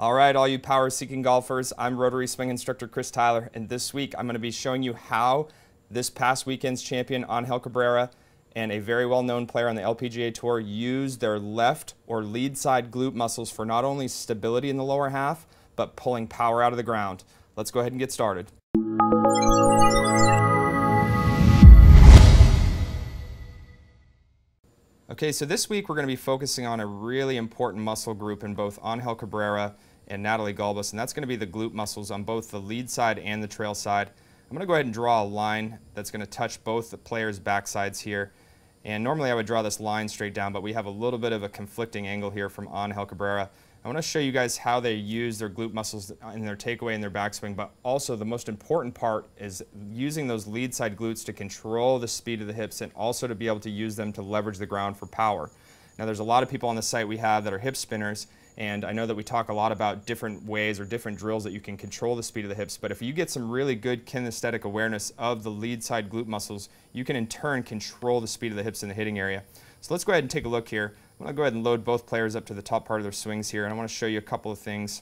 All right, all you power-seeking golfers, I'm Rotary Swing instructor Chris Tyler, and this week I'm going to be showing you how this past weekend's champion, Angel Cabrera, and a very well-known player on the LPGA Tour used their left or lead side glute muscles for not only stability in the lower half, but pulling power out of the ground. Let's go ahead and get started. Okay, so this week we're going to be focusing on a really important muscle group in both Angel Cabrera and Natalie Gulbis, and that's going to be the glute muscles on both the lead side and the trail side. I'm going to go ahead and draw a line that's going to touch both the players' backsides here. And normally I would draw this line straight down, but we have a little bit of a conflicting angle here from Angel Cabrera. I want to show you guys how they use their glute muscles in their takeaway and their backswing, but also the most important part is using those lead side glutes to control the speed of the hips and also to be able to use them to leverage the ground for power. Now there's a lot of people on the site we have that are hip spinners, and I know that we talk a lot about different ways or different drills that you can control the speed of the hips, but if you get some really good kinesthetic awareness of the lead side glute muscles, you can in turn control the speed of the hips in the hitting area. So let's go ahead and take a look here. I'm going to go ahead and load both players up to the top part of their swings here, and I want to show you a couple of things.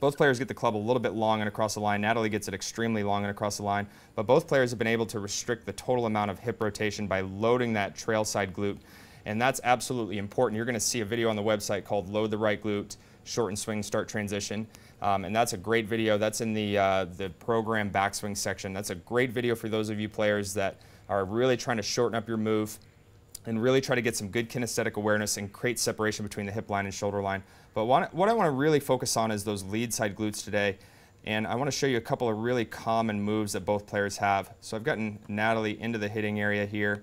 Both players get the club a little bit long and across the line. Natalie gets it extremely long and across the line, but both players have been able to restrict the total amount of hip rotation by loading that trail side glute. And that's absolutely important. You're going to see a video on the website called Load the Right Glute, Shorten Swing, Start Transition. And that's a great video. That's in the program backswing section. That's a great video for those of you players that are really trying to shorten up your move and really try to get some good kinesthetic awareness and create separation between the hip line and shoulder line. But what I want to really focus on is those lead side glutes today. And I want to show you a couple of really common moves that both players have. So I've gotten Natalie into the hitting area here,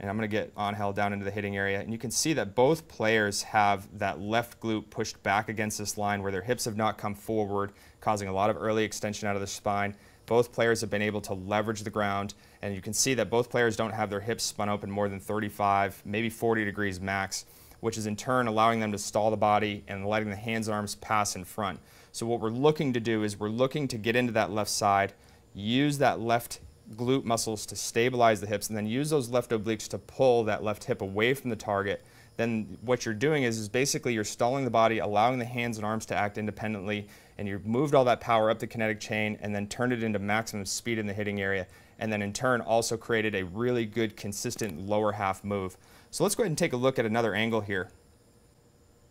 and I'm going to get Angel down into the hitting area. And you can see that both players have that left glute pushed back against this line where their hips have not come forward, causing a lot of early extension out of the spine. Both players have been able to leverage the ground, and you can see that both players don't have their hips spun open more than 35, maybe 40 degrees max, which is in turn allowing them to stall the body and letting the hands and arms pass in front. So what we're looking to do is we're looking to get into that left side, use that left glute muscles to stabilize the hips, and then use those left obliques to pull that left hip away from the target. Then what you're doing is basically you're stalling the body, allowing the hands and arms to act independently, and you've moved all that power up the kinetic chain and then turned it into maximum speed in the hitting area, and then in turn also created a really good consistent lower half move. So let's go ahead and take a look at another angle here.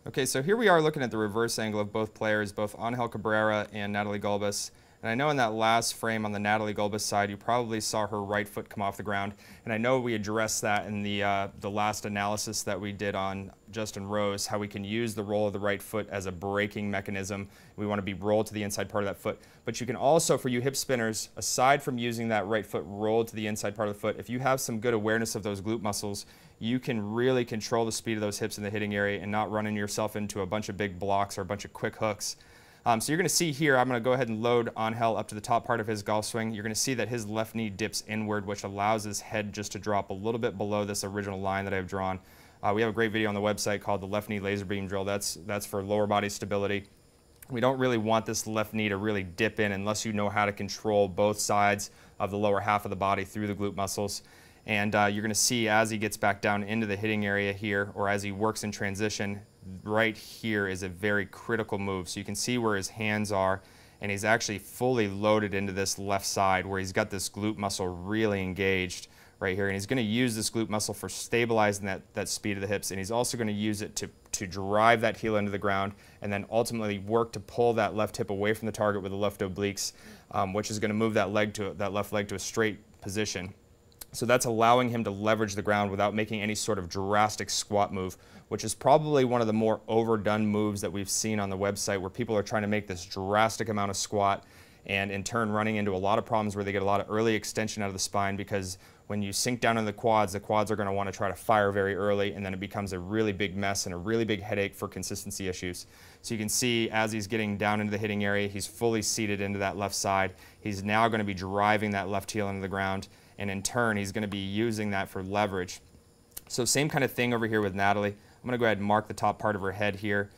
Okay, so here we are looking at the reverse angle of both players, both Angel Cabrera and Natalie Gulbis. And I know in that last frame on the Natalie Gulbis side, you probably saw her right foot come off the ground. And I know we addressed that in the last analysis that we did on Justin Rose, how we can use the roll of the right foot as a braking mechanism. We want to be rolled to the inside part of that foot. But you can also, for you hip spinners, aside from using that right foot rolled to the inside part of the foot, if you have some good awareness of those glute muscles, you can really control the speed of those hips in the hitting area and not running yourself into a bunch of big blocks or a bunch of quick hooks. So you're going to see here, I'm going to go ahead and load Angel up to the top part of his golf swing. You're going to see that his left knee dips inward, which allows his head just to drop a little bit below this original line that I've drawn. We have a great video on the website called the left knee laser beam drill. That's for lower body stability. We don't really want this left knee to really dip in unless you know how to control both sides of the lower half of the body through the glute muscles. And you're going to see as he gets back down into the hitting area here, or as he works in transition, right here is a very critical move. So you can see where his hands are, and he's actually fully loaded into this left side where he's got this glute muscle really engaged right here. And he's going to use this glute muscle for stabilizing that speed of the hips, and he's also going to use it to drive that heel into the ground and then ultimately work to pull that left hip away from the target with the left obliques, which is going to move that left leg to a straight position. So that's allowing him to leverage the ground without making any sort of drastic squat move, which is probably one of the more overdone moves that we've seen on the website, where people are trying to make this drastic amount of squat and in turn running into a lot of problems where they get a lot of early extension out of the spine, because when you sink down in the quads are going to want to try to fire very early, and then it becomes a really big mess and a really big headache for consistency issues. So you can see as he's getting down into the hitting area, he's fully seated into that left side. He's now going to be driving that left heel into the ground, and in turn he's going to be using that for leverage. So same kind of thing over here with Natalie. I'm going to go ahead and mark the top part of her head here.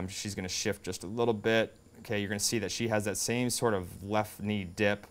She's going to shift just a little bit. Okay, you're going to see that she has that same sort of left knee dip.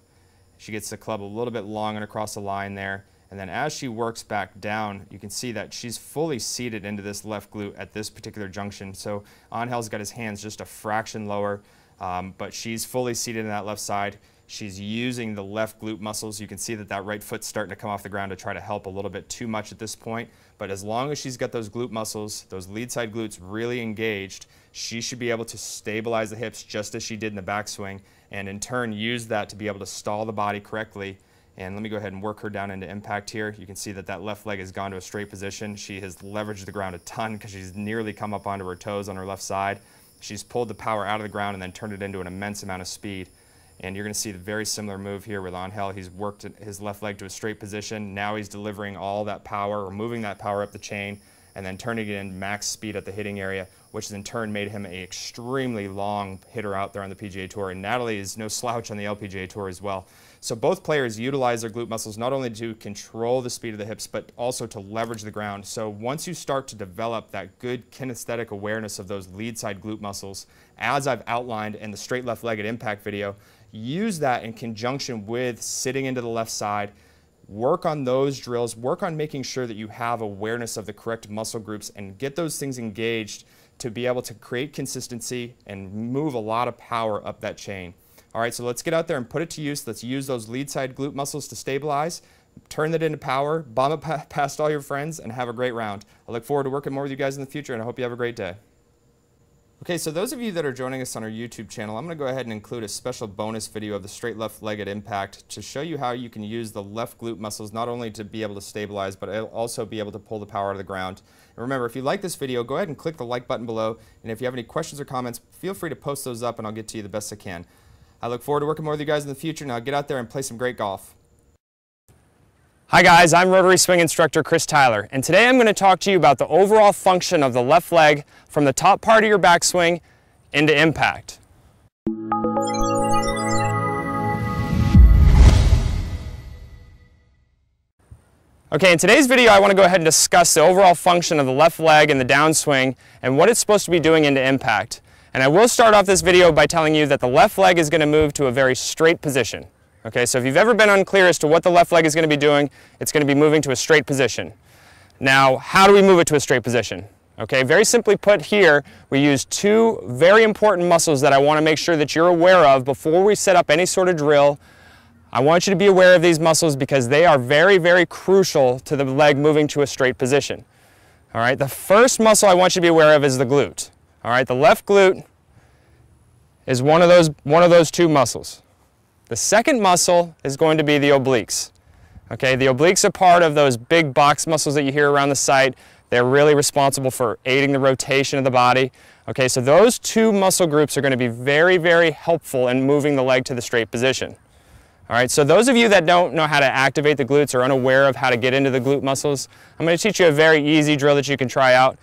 She gets the club a little bit long and across the line there, And then as she works back down, you can see that she's fully seated into this left glute at this particular junction. So Angel's got his hands just a fraction lower, but she's fully seated in that left side. She's using the left glute muscles. You can see that that right foot's starting to come off the ground to try to help a little bit too much at this point. But as long as she's got those glute muscles, those lead side glutes really engaged, she should be able to stabilize the hips just as she did in the backswing, and in turn use that to be able to stall the body correctly. And let me go ahead and work her down into impact here. You can see that that left leg has gone to a straight position. She has leveraged the ground a ton because she's nearly come up onto her toes on her left side. She's pulled the power out of the ground and then turned it into an immense amount of speed. And you're going to see the very similar move here with Angel. He's worked his left leg to a straight position. Now he's delivering all that power, or moving that power up the chain, and then turning it in max speed at the hitting area, which has in turn made him an extremely long hitter out there on the PGA Tour. And Natalie is no slouch on the LPGA Tour as well. So both players utilize their glute muscles not only to control the speed of the hips, but also to leverage the ground. So once you start to develop that good kinesthetic awareness of those lead side glute muscles, as I've outlined in the straight left leg at impact video, use that in conjunction with sitting into the left side. Work on those drills, work on making sure that you have awareness of the correct muscle groups and get those things engaged to be able to create consistency and move a lot of power up that chain. All right, so let's get out there and put it to use. Let's use those lead side glute muscles to stabilize, turn that into power, bomb it past all your friends, and have a great round. I look forward to working more with you guys in the future, and I hope you have a great day. Okay, so those of you that are joining us on our YouTube channel, I'm going to go ahead and include a special bonus video of the straight left leg at impact to show you how you can use the left glute muscles not only to be able to stabilize, but also be able to pull the power out of the ground. And remember, if you like this video, go ahead and click the like button below, and if you have any questions or comments, feel free to post those up and I'll get to you the best I can. I look forward to working more with you guys in the future. Now get out there and play some great golf. Hi guys, I'm Rotary Swing instructor Chris Tyler, and today I'm going to talk to you about the overall function of the left leg from the top part of your backswing into impact. Okay, in today's video I want to go ahead and discuss the overall function of the left leg in the downswing and what it's supposed to be doing into impact. And I will start off this video by telling you that the left leg is going to move to a very straight position. Okay, so if you've ever been unclear as to what the left leg is going to be doing, it's going to be moving to a straight position. Now, how do we move it to a straight position? Okay, very simply put here, we use two very important muscles that I want to make sure that you're aware of before we set up any sort of drill. I want you to be aware of these muscles because they are very, very crucial to the leg moving to a straight position. All right, the first muscle I want you to be aware of is the glute. All right, the left glute is one of those two muscles. The second muscle is going to be the obliques. Okay, the obliques are part of those big box muscles that you hear around the site. They're really responsible for aiding the rotation of the body. Okay, so those two muscle groups are going to be very, very helpful in moving the leg to the straight position. All right, so those of you that don't know how to activate the glutes or unaware of how to get into the glute muscles, I'm going to teach you a very easy drill that you can try out.